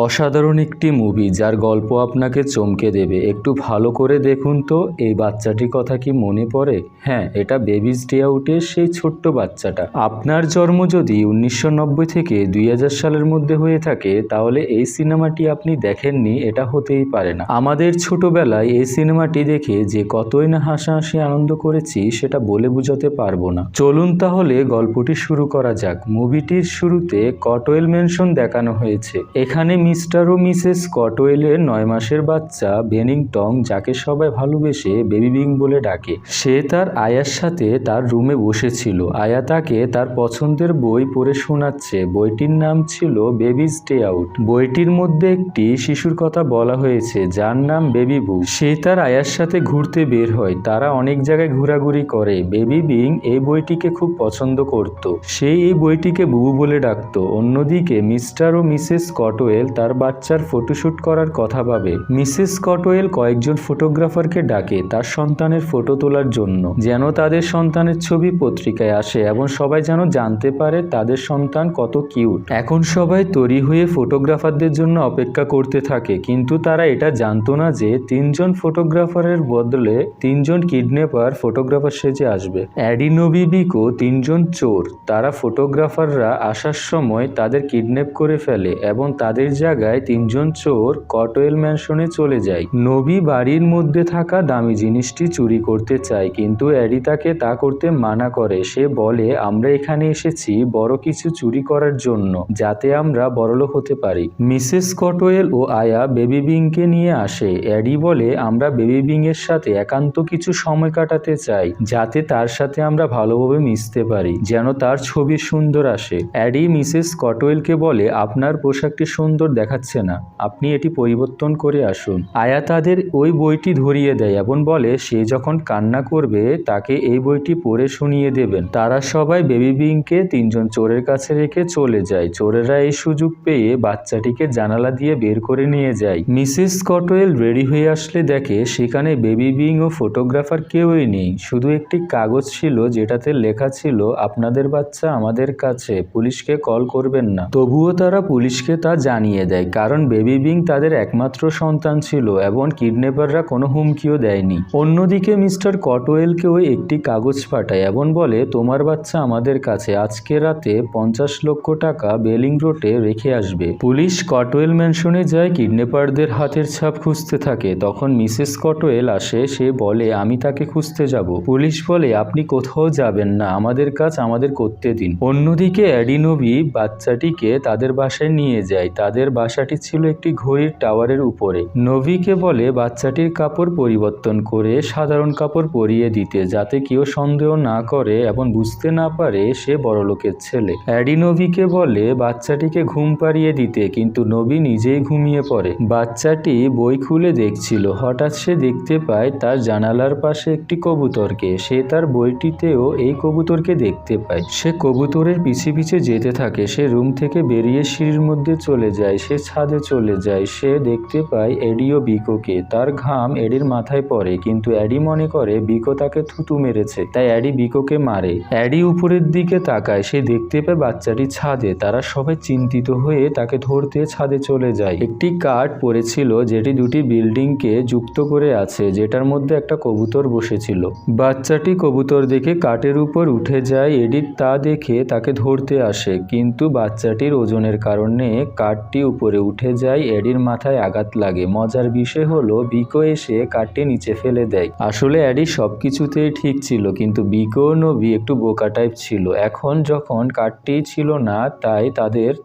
অসাধারণ একটি মুভি যার গল্প আপনাকে চমকে দেবে। একটু ভালো করে দেখুন তো এই বাচ্চাটির কথা কি মনে পড়ে? হ্যাঁ, এটা বেবিজ ডে আউটের সেই ছোট্ট বাচ্চাটা। আপনার জন্ম যদি 1990 থেকে 2000 সালের মধ্যে হয়ে থাকে তাহলে এই সিনেমাটি আপনি দেখেননি এটা হতেই পারে না। আমাদের ছোটবেলায় এই সিনেমাটি দেখে যে কতই না হাসাহাসি আনন্দ করেছি সেটা বলে বোঝাতে পারবো না। চলুন তাহলে গল্পটি শুরু করা যাক। মুভিটির শুরুতে কটওয়েল ম্যানশন দেখানো হয়েছে। এখানে মিস্টার ও মিসেস কটওয়েলের 9 মাসের বাচ্চা বেনিংটন, যাকে সবাই ভালোবেসে বেবি বিং বলে ডাকে, সে তার আয়ার সাথে তার রুমে বসেছিল। আয়া তাকে তার পছন্দের বই পড়ে শোনাচ্ছে। বইটির নাম ছিল বেবিজ ডে আউট। বইটির মধ্যে একটি শিশুর কথা বলা হয়েছে যার নাম বেবি বু। সে তার আয়ার সাথে ঘুরতে বের হয়। তারা অনেক জায়গায় ঘোরাঘুরি করে। বেবি বিং এই বইটিকে খুব পছন্দ করত। সে এই বইটিকে বুবু বলে ডাকত। অন্যদিকে মিস্টার ও মিসেস কটওয়েল তার বাচ্চার ফটোশুট করার কথা ভাবে। মিসেস কটওয়েল কয়েকজন ফটোগ্রাফারকে ডাকে তার সন্তানের ফটো তোলার জন্য, যেন তাদের সন্তানের ছবি পত্রিকায় আসে এবং সবাই যেন জানতে পারে তাদের সন্তান কত কিউট। এখন সবাই তৈরি হয়ে ফটোগ্রাফারদের জন্য অপেক্ষা করতে থাকে, কিন্তু তারা এটা জানতো না যে 3 জন ফটোগ্রাফারের বদলে 3 জন কিডন্যাপার ফটোগ্রাফার সেজে আসবে। অ্যাডি, নবি, বিকো 3 জন চোর। তারা ফটোগ্রাফাররা আসার সময় তাদের কিডন্যাপ করে ফেলে এবং তাদের জায়গায় 3 জন চোর কটওয়েল ম্যানশনে চলে যায়। নবি বাড়ির মধ্যে থাকা দামি জিনিসটি চুরি করতে চায়, কিন্তু অ্যাডি তাকে তা করতে মানা করে। সে বলে, আমরা এখানে এসেছি বড় কিছু চুরি করার জন্য, যাতে আমরা বড়লোক হতে পারি। মিসেস কটওয়েল ও আয়া বেবি বিংকে নিয়ে আসে। অ্যাডি বলে, আমরা বেবি বিং এর সাথে একান্ত কিছু সময় কাটাতে চাই, যাতে তার সাথে আমরা ভালোভাবে মিশতে পারি, যেন তার ছবি সুন্দর আসে। অ্যাডি মিসেস কটওয়েলকে বলে, আপনার পোশাকটি সুন্দর দেখাচ্ছে না, আপনি এটি পরিবর্তন করে আসুন। আয়া তাদের ওই বইটি ধরিয়ে দেয় এবং বলে সে যখন কান্না করবে তাকে এই বইটি পড়ে শুনিয়ে দেবেন। তারা সবাই বেবি বিংকে 3 জন চোরের কাছে রেখে চলে যায়। চোরেরা এই সুযোগ পেয়ে বাচ্চাটিকে জানালা দিয়ে বের করে নিয়ে যায়। মিসেস কটওয়েল রেডি হয়ে আসলে দেখে সেখানে বেবি বিং ও ফটোগ্রাফার কেউই নেই। শুধু একটি কাগজ ছিল যেটাতে লেখা ছিল, আপনাদের বাচ্চা আমাদের কাছে, পুলিশকে কল করবেন না। তবুও তারা পুলিশকে তা জানিয়ে দেয়, কারণ বেবি বিং তাদের একমাত্র সন্তান ছিল এবং কিডন্যাপাররা কোনো হুমকিও দেয়নি। অন্যদিকে মিস্টার কটওয়েলকেও একটি কাগজ পাঠায় এবং বলে, তোমার বাচ্চা আমাদের কাছে, আজকে রাতে 50 লক্ষ টাকা বেলিং রোডে রেখে আসবে। পুলিশ কটওয়েল ম্যানশনে যায়, কিডন্যাপারদের হাতের ছাপ খুঁজতে থাকে। তখন মিসেস কটওয়েল আসে। সে বলে, আমি তাকে খুঁজতে যাব। পুলিশ বলে, আপনি কোথাও যাবেন না, আমাদের কাজ আমাদের করতে দিন। অন্যদিকে অ্যাডি, নবি বাচ্চাটিকে তাদের বাসায় নিয়ে যায়। তাদের বাসাটি ছিল একটি ঘড়ির টাওয়ারের উপরে। নবিকে বলে বাচ্চাটির কাপড় পরিবর্তন করে সাধারণ কাপড় পরিয়ে দিতে, যাতে কেউ সন্দেহ না করে এবং বুঝতে না পারে সে বড়লোকের ছেলে। অ্যাডি নবিকে বলে বাচ্চাটিকে ঘুম পাড়িয়ে দিতে, কিন্তু নবি নিজেই ঘুমিয়ে পড়ে। বাচ্চাটি বই খুলে দেখছিল। হঠাৎ সে দেখতে পায় তার জানালার পাশে একটি কবুতরকে। সে তার বইটিতেও এই কবুতরকে দেখতে পায়। সে কবুতরের পিছে পিছে যেতে থাকে। সে রুম থেকে বেরিয়ে সিঁড়ির মধ্যে চলে যায়। সে ছাদে চলে যায়। সে দেখতে পায় এডি ও বিকোকে। তার ঘাম এডির মাথায় পড়ে, কিন্তু এডি মনে করে বিকো তাকে থুতু মেরেছে, তাই এডি বিকোকে মারে। এডি উপরের দিকে তাকায়। সে দেখতে পায় বাচ্চাটি ছাদে। তারা সবাই চিন্তিত হয়ে তাকে ধরতে ছাদে চলে যায়। একটি কার্ড পড়েছিল যেটি দুটি বিল্ডিংকে যুক্ত করে আছে, যেটার মধ্যে একটা কবুতর বসেছিল। বাচ্চাটি কবুতর দেখে কাঠের উপর উঠে যায়। এডি তা দেখে তাকে ধরতে আসে, কিন্তু বাচ্চাটির ওজনের কারণে কাঠটি উপরে উঠে যায়। এডির মাথায় আঘাত লাগে। মজার বিষয় হলো বিকো এসে কাঠটি নিচে ফেলে দেয়। আসলে এডি সবকিছুতেই ঠিক ছিল, কিন্তু বিকো ও নবি একটু বোকা টাইপ ছিল। এখন যখন কাঠটি ছিল না, তাই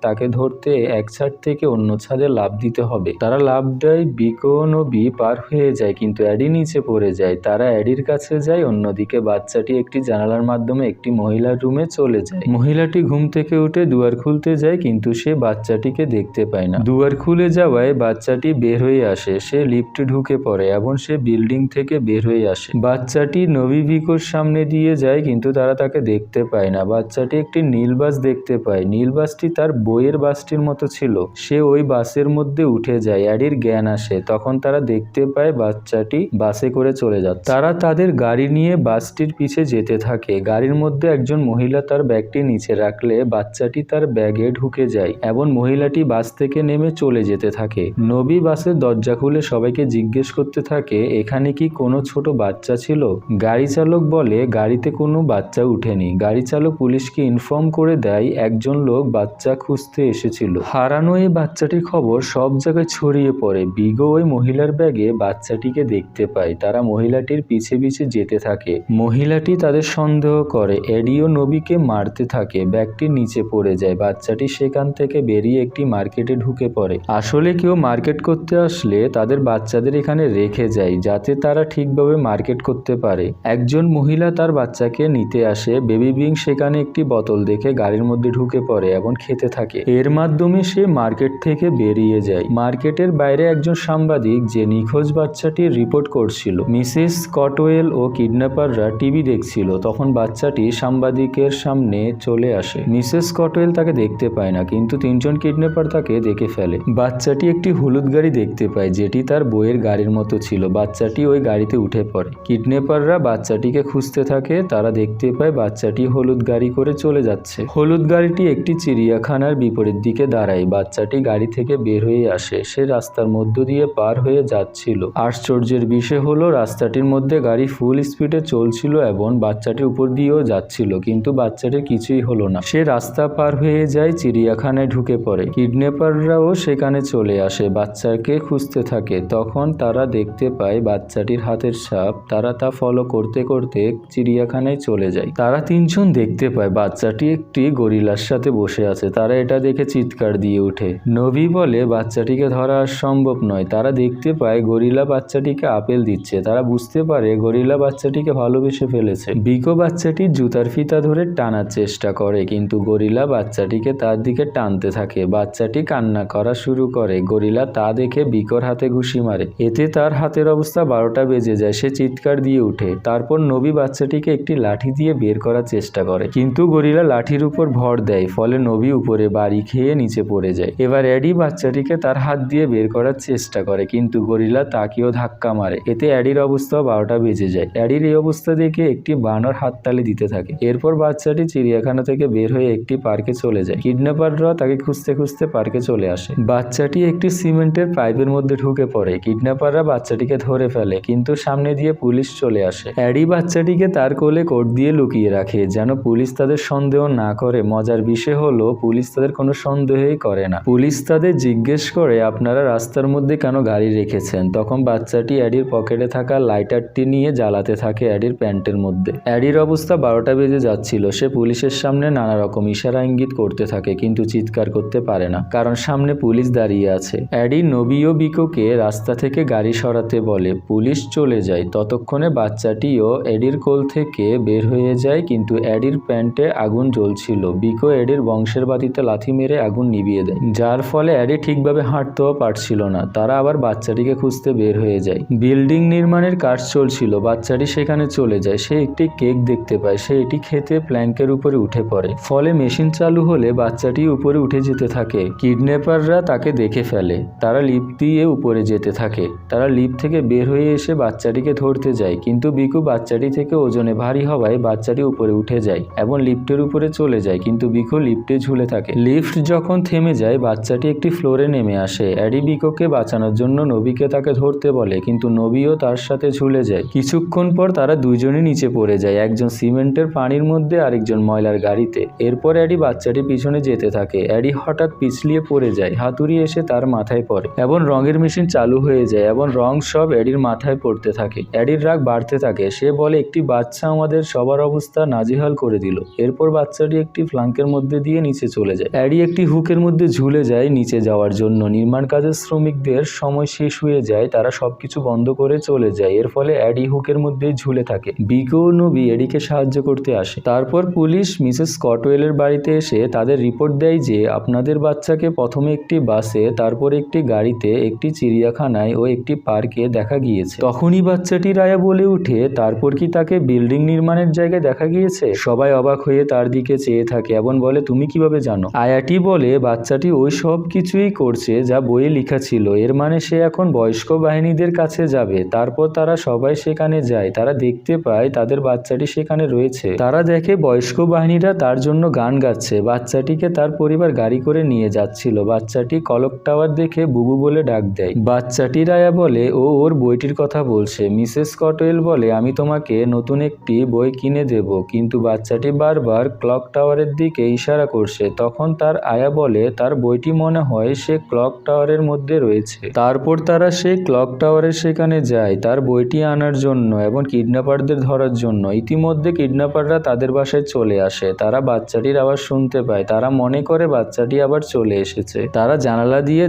তাকে ধরতে এক ছাদ থেকে অন্য ছাদে লাফ দিতে হবে। তারা লাফ দেয়। বিকো ও নবি পার হয়ে যায়, কিন্তু এডি নিচে পড়ে যায়। তারা এডির কাছে যায়। অন্যদিকে বাচ্চাটি একটি জানালার মাধ্যমে একটি মহিলার রুমে চলে যায়। মহিলাটি ঘুম থেকে উঠে দুয়ার খুলতে যায়, কিন্তু সে বাচ্চাটিকে দেখতে পায় না। দুয়ার খুলে যাওয়ায় বাচ্চাটি বের হয়ে আসে। সে লিফটে ঢুকে পড়ে এবং সে বিল্ডিং থেকে বের হয়ে আসে। বাচ্চাটি নবি বিকোর সামনে দিয়ে যায়, কিন্তু তারা তাকে দেখতে পায় না। বাচ্চাটি একটি নীল বাস দেখতে পায়। নীল বাসটি তার বইয়ের বাসটির মতো ছিল। সে ওই বাসের মধ্যে উঠে যায়। অ্যাডির জ্ঞান আসে। তখন তারা দেখতে পায় বাচ্চাটি বাসে করে চলে যাচ্ছে। তারা তাদের গাড়ি নিয়ে বাসটির পিছে যেতে থাকে। গাড়ির মধ্যে একজন মহিলা তার ব্যাগটি নিচে রাখলে বাচ্চাটি তার ব্যাগে ঢুকে যায় এবং মহিলাটি বাস থেকে নেমে চলে যেতে থাকে। নবী বাসের দরজা খুলে সবাইকে জিজ্ঞেস করতে থাকে, এখানে কি কোনো ছোট বাচ্চা ছিল? গাড়ি চালক বলে, গাড়িতে কোনো বাচ্চা উঠেনি। গাড়ি চালক পুলিশকে ইনফর্ম করে দেয় একজন লোক বাচ্চা খুঁজতে এসেছিল। হারানো এই বাচ্চাটির খবর সব জায়গায় ছড়িয়ে পড়ে। বিগো ওই মহিলার ব্যাগে বাচ্চাটিকে দেখতে পায়। তারা মহিলাটির পিছে পিছে যেতে থাকে। মহিলাটি তাদের সন্দেহ করে। এডিও নবীকে মারতে থাকে। ব্যাগটি নিচে পড়ে যায়। বাচ্চাটি সেখান থেকে বেরিয়ে একটি মার্কেটে ঢুকে পড়ে। আসলে কেউ মার্কেট করতে আসলে তাদের বাচ্চাদের এখানে রেখে যায় যাতে তারা ঠিকভাবে মার্কেট করতে পারে। একজন মহিলা তার বাচ্চাকে নিতে আসে। বেবি বিং সেখানে একটি বোতল দেখে গাড়ির মধ্যে ঢুকে পড়ে এবং খেতে থাকে। এর মাধ্যমে সে মার্কেট থেকে বেরিয়ে যায়। মার্কেটের বাইরে একজন সাংবাদিক যে নিখোঁজ বাচ্চাটির রিপোর্ট করছিল। মিসেস কটওয়েল ও কিডন্যাপাররা টিভি দেখছিল। তখন বাচ্চাটি সাংবাদিকের সামনে চলে আসে। মিসেস কটওয়েল তাকে দেখতে পায় না, কিন্তু তিনজন কিডন্যাপার তাকে দেখে ফেলে। বাচ্চাটি একটি হলুদ গাড়ি দেখতে পায় যেটি তার বইয়ের গাড়ির মতো ছিল। বাচ্চাটি ওই গাড়িতে উঠে পড়ে। কিডন্যাপাররা বাচ্চাটিকে খুঁজতে থাকে। তারা দেখতে পায় বাচ্চাটি হলুদ গাড়ি করে চলে যাচ্ছে। হলুদ গাড়িটি একটি চিড়িয়াখানার বিপরীত দিকে দাঁড়ায়। বাচ্চাটি গাড়ি থেকে বের হয়ে আসে। সে রাস্তার মধ্য দিয়ে পার হয়ে যাচ্ছিল। আশ্চর্যের বিষয় হলো রাস্তাটির মধ্যে গাড়ি ফুল স্পিডে চলছিল এবং বাচ্চাটির উপর দিয়েও যাচ্ছিল, কিন্তু বাচ্চাটির কিছুই হলো না। সে রাস্তা পার হয়ে যায়, চিড়িয়াখানায় ঢুকে পড়ে। কিডন্যাপাররাও সেখানে চলে আসে, বাচ্চাকে খুঁজতে থাকে। তখন তারা দেখতে পায় বাচ্চাটির হাতের ছাপ। তারা তা ফলো করতে করতে চিড়িয়াখানায় চলে যায়। তারা তিনজন দেখতে পায় বাচ্চাটি একটি গরিলার সাথে বসে আছে। তারা এটা দেখে চিৎকার দিয়ে ওঠে। নবী বলে বাচ্চাটিকে ধরা আর সম্ভব নয়। তারা দেখতে পায় গরিলা বাচ্চাটিকে আপেল দিচ্ছে। তারা বুঝতে পারে গরিলা বাচ্চাটিকে ভালোবেসে ফেলেছে। বিকো বাচ্চাটির জুতার ফিতা ধরে টানার চেষ্টা করে, কিন্তু গরিলা বাচ্চাটিকে তার দিকে টানতে থাকে। বাচ্চাটি কান্না করা শুরু করে। গরিলা তা দেখে বিকোর হাতে ঘুষি মারে। এতে তার হাতের অবস্থা 12টা বেজে যায়। সে চিৎকার দিয়ে উঠে। তারপর নবী বাচ্চাটিকে একটি লাঠি দিয়ে বের করার চেষ্টা করে, কিন্তু গরিলা লাঠির উপর ভর দেয়। ফলে নবী উপরে বাড়ি খেয়ে নিচে পড়ে যায়। এবার এডি বাচ্চাটিকে তার হাত দিয়ে বের করার চেষ্টা করে, কিন্তু গরিলা তাকেও ধাক্কা মারে। এতে এডির অবস্থাও 12টা বেজে যায়। এডির এই অবস্থা দেখে একটি বানর হাততালি দিতে থাকে। এরপর বাচ্চাটি চিড়িয়াখানা থেকে বের হয়ে একটি পার্কে চলে যায়। কিডন্যাপাররা তাকে খুঁজতে খুঁজতে পার্কে চলে আসে। বাচ্চাটি একটি সিমেন্টের পাইপের মধ্যে ঢুকে পড়ে। কিডন্যাপাররা বাচ্চাটিকে ধরে ফেলে, কিন্তু সামনে দিয়ে পুলিশ চলে আসে। এডি বাচ্চাটিকে তার কোলে কোট দিয়ে লুকিয়ে রাখে যেন পুলিশ তাদের সন্দেহ না করে। মজার বিষয় হলো পুলিশ তাদের কোনো সন্দেহই করে না। পুলিশ তাদের জিজ্ঞেস করে, আপনারা রাস্তার মধ্যে কেন গাড়ি রেখেছেন? তখন বাচ্চাটি এডির পকেটে থাকা লাইটারটি নিয়ে জ্বালাতে থাকে এডির প্যান্টের মধ্যে। এডির অবস্থা 12টা বেজে যাচ্ছিল। সে পুলিশের সামনে নানা রকম ইশারা ইঙ্গিত করতে থাকে, কিন্তু চিৎকার করতে পারে না, কারণ সামনে পুলিশ দাঁড়িয়ে আছে। এডি নবী ও বিকোকে রাস্তা থেকে গাড়ি সরাতে বলে। পুলিশ চলে যায়। ততক্ষণে বাচ্চাটিও এডির কোল থেকে বের হয়ে যায়, কিন্তু এডির প্যান্টে আগুন জ্বলছিল। বিকো এডির বংশের বাতিতে লাথি মেরে আগুন নিভিয়ে দেয়, যার ফলে এডি ঠিকভাবে হাঁটতেও পারছিল না। তারা আবার বাচ্চাটিকে খুঁজতে বের হয়ে যায়। বিল্ডিং নির্মাণের কাজ চলছিল। বাচ্চাটি সেখানে চলে যায়। সে একটি কেক দেখতে পায়। সে এটি খেতে প্ল্যাঙ্কের উপরে উঠে পড়ে। ফলে মেশিন চালু হলে বাচ্চাটি উপরে উঠে যেতে থাকে। কিডন্যাপাররা তাকে দেখে ফেলে। তারা লিফট দিয়ে উপরে যেতে থাকে। তারা লিফট থেকে বের হয়ে এসে বাচ্চাটিকে ধরতে যায়, কিন্তু বিকু বাচ্চাটি থেকে ওজনে ভারী হওয়ায় বাচ্চাটি উপরে উঠে যায় এবং লিফটের উপরে চলে যায়, কিন্তু বিকু লিফটে ঝুলে থাকে। লিফট যখন থেমে যায় বাচ্চাটি একটি ফ্লোরে নেমে আসে। এডি বিকোকে বাঁচানোর জন্য নবীকে তাকে ধরতে বলে, কিন্তু নবীও তার সাথে ঝুলে যায়। কিছুক্ষণ পর তারা দুইজনই নিচে পড়ে যায়, একজন সিমেন্টের পানির মধ্যে আরেকজন ময়লার গাড়িতে। এরপর এডি বাচ্চাটি পিছনে যেতে থাকে। এডি হঠাৎ পিছলিয়ে পড়ে যায়। হাতুড়ি এসে তার মাথায় পড়ে এবং রঙের মেশিন চালু হয়ে যায় এবং রং সব এডির মাথায় পড়তে থাকে। এডির রাগ বাড়তে থাকে। সে বলে, একটি বাচ্চা আমাদের সবার অবস্থা নাজেহাল করে দিল। এরপর বাচ্চাটি একটি ফ্লাঙ্কের মধ্যে দিয়ে নিচে চলে যায়। এডি একটি হুকের মধ্যে ঝুলে যায় নিচে যাওয়ার জন্য। নির্মাণ কাজের শ্রমিকদের সময় শেষ হয়ে যায়। তারা সবকিছু বন্ধ করে চলে যায়। এর ফলে এডি হুকের মধ্যে ঝুলে থাকে। বিকো ও নবী এডিকে সাহায্য করতে আসে। তারপর পুলিশ মিসেস কটওয়েলের বাড়িতে এসে তাদের রিপোর্ট দেয় যে আপনাদের বাচ্চাকে প্রথমে একটি বাসে, তারপর একটি গাড়িতে, একটি চিড়িয়াখানায় ও একটি পার্কে দেখা গিয়েছে। তখনই বাচ্চাটি রায়া বলে উঠে, তারপর কি তাকে বিল্ডিং নির্মাণের জায়গায় দেখা গিয়েছে? সবাই অবাক হয়ে তার দিকে চেয়ে থাকে এবং বলে, তুমি কিভাবে জানো? আয়াটি বলে, বাচ্চাটি ওই সব কিছুই করছে যা বইয়ে লেখা ছিল। এর মানে সে এখন বয়স্ক বাহিনীদের কাছে যাবে। তারপর তারা সবাই সেখানে যায়। তারা দেখতে পায় তাদের বাচ্চাটি সেখানে রয়েছে। তারা দেখে বয়স্ক বাহিনীরা তার জন্য গান গাচ্ছে। বাচ্চাটিকে তার পরিবার গাড়ি করে নিয়ে যাচ্ছে। ডাকছিল। বাচ্চাটি ক্লক টাওয়ার দেখে বুবু বলে ডাক দেয়। বাচ্চাটির আয়া বলে ও ওর বইটির কথা বলছে। মিসেস কটওয়েল বলে আমি তোমাকে নতুন একটি বই কিনে দেব, কিন্তু বাচ্চাটি বারবার ক্লক টাওয়ারের দিকে ইশারা করছে। তখন তার আয়া বলে তার বইটি মনে হয় সে ক্লক টাওয়ারের মধ্যে রয়েছে। তারপর তারা সেই ক্লক টাওয়ারের সেখানে যায় তার বইটি আনার জন্য এবং কিডন্যাপারদের ধরার জন্য। ইতিমধ্যে কিডন্যাপাররা তাদের বাসায় চলে আসে। তারা বাচ্চাটির আওয়াজ শুনতে পায়। তারা মনে করে বাচ্চাটি আবার চলে এসেছে। তারা জানালা দিয়ে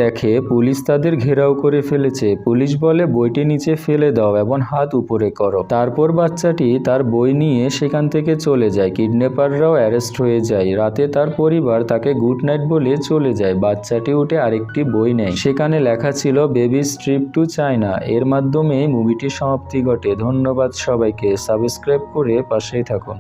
দেখে পুলিশ তাদের ঘেরাও করে ফেলেছে। পুলিশ বলে বইটি নিচে ফেলে দাও এবং হাত উপরে করো। তারপর বাচ্চাটি তার বই নিয়ে সেখান থেকে চলে যায়। কিডন্যাপাররাও অ্যারেস্ট হয়ে যায়। রাতে তার পরিবার তাকে গুড নাইট বলে চলে যায়। বাচ্চাটি উঠে আরেকটি বই নেয়। সেখানে লেখা ছিল বেবিজ ট্রিপ টু চায়না। এর মাধ্যমে মুভিটির সমাপ্তি ঘটে। ধন্যবাদ সবাইকে। সাবস্ক্রাইব করে পাশেই থাকুন।